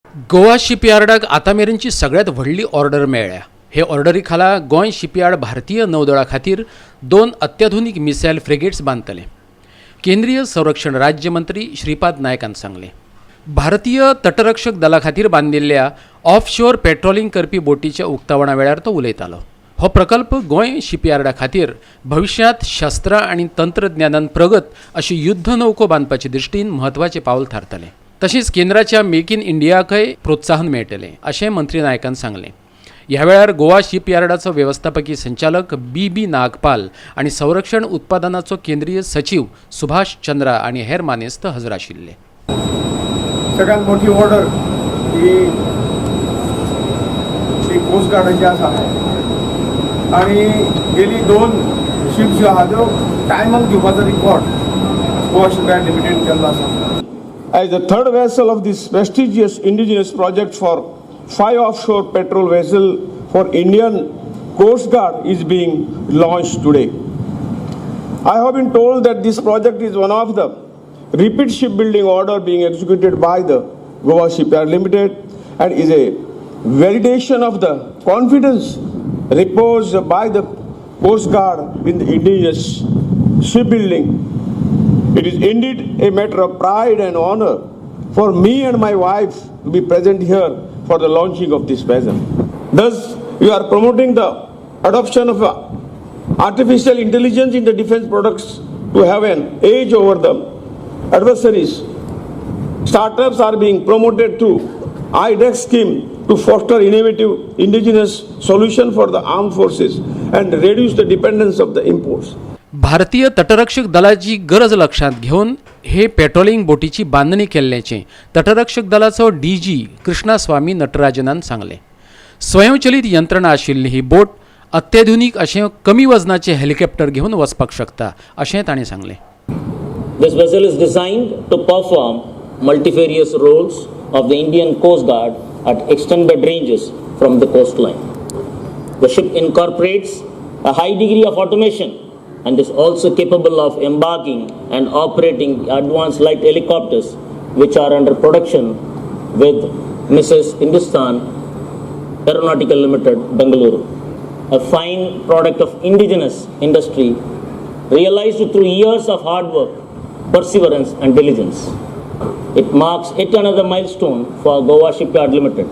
गोवा शिपयार्डाक आतामेरेनची सगळ्यात व्हडली ऑर्डर मेळ्ळ्या। हे ऑर्डरी खाला गोंय शिपयार्ड भारतीय नौदळा खातीर 2 अत्याधुनिक मिसायल फ्रिगेट्स बांदतले। केंद्रीय संरक्षण राज्य मंत्री श्रीपाद नायकान सांगले। भारतीय तटरक्षक दला खातीर बांदिल्ल्या ऑफशोर पेट्रोलिंग करपी बोटीच्या उक्तावणा वेळार तो उलयतालो। हो प्रकल्प गोंय शिपयार्डा खातीर भविष्यांत शस्त्रां आनी तंत्रज्ञानान प्रगत अशी युद्ध नौको बांदपाचे दृश्टीन म्हत्वाचे पावल थारतले। तशेंच केंद्राच्या मेक इन इंडियाकय प्रोत्साहन मेळटले अशें मंत्री नायकान सांगले। ह्या वेळार गोवा शिपयार्डाचो व्यवस्थापकीय संचालक बी नागपाल आनी संरक्षण उत्पादनाचो केंद्रीय सचिव सुभाष चंद्रा आनी हेर मानेस्त हजर आशिल्ले। सगळ्यात मोठी ऑर्डर ही कोस्ट गार्डाची आसा आणि गेली 2 शिप्स ज्यो आहा त्यो टायमाक दिवपाचो रिकॉर्ड गोवा शिपयार्ड लिमिटेड केल्लो आसा। As the third vessel of this prestigious indigenous project for 5 offshore patrol vessels for Indian Coast Guard is being launched today. I have been told that this project is one of the repeat shipbuilding order being executed by the Goa Shipyard Limited and is a validation of the confidence reposed by the Coast Guard in the indigenous shipbuilding. It is indeed a matter of pride and honor for me and my wife to be present here for the launching of this vessel. Thus, we are promoting the adoption of artificial intelligence in the defense products to have an edge over the adversaries. Startups are being promoted through IDEX scheme to foster innovative indigenous solution for the armed forces and reduce the dependence of the imports. भारतीय तटरक्षक दलाची गरज लक्षात घेऊन हे patrolling बोटीची बांधणी केल्याचे तटरक्षक दलाचो DG Krishnaswamy नटराजनान सांगले। स्वयंचलित यंत्रणा आशिल्ली ही बोट अत्याधुनिक अशें कमी वजनाचे हेलिकॉप्टर घेऊन वचपाक शकता अशें ताणें सांगले। This vessel is designed to perform multifarious roles of the Indian Coast Guard at extended ranges from the coastline. The ship incorporates a high degree of automation and is also capable of embarking and operating advanced light helicopters which are under production with Mrs. Hindustan Aeronautical Limited, Bengaluru, a fine product of indigenous industry realized through years of hard work, perseverance and diligence. It marks yet another milestone for Goa Shipyard Limited.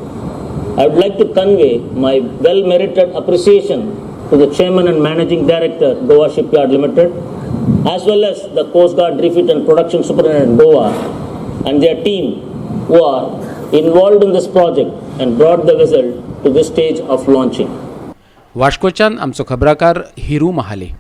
I would like to convey my well-merited appreciation to the Chairman and Managing Director, Goa Shipyard Limited, as well as the Coast Guard Refit and Production Superintendent Goa and their team who are involved in this project and brought the vessel to this stage of launching. वास्कोच्यान आमचो खबराकार हिरू महाले।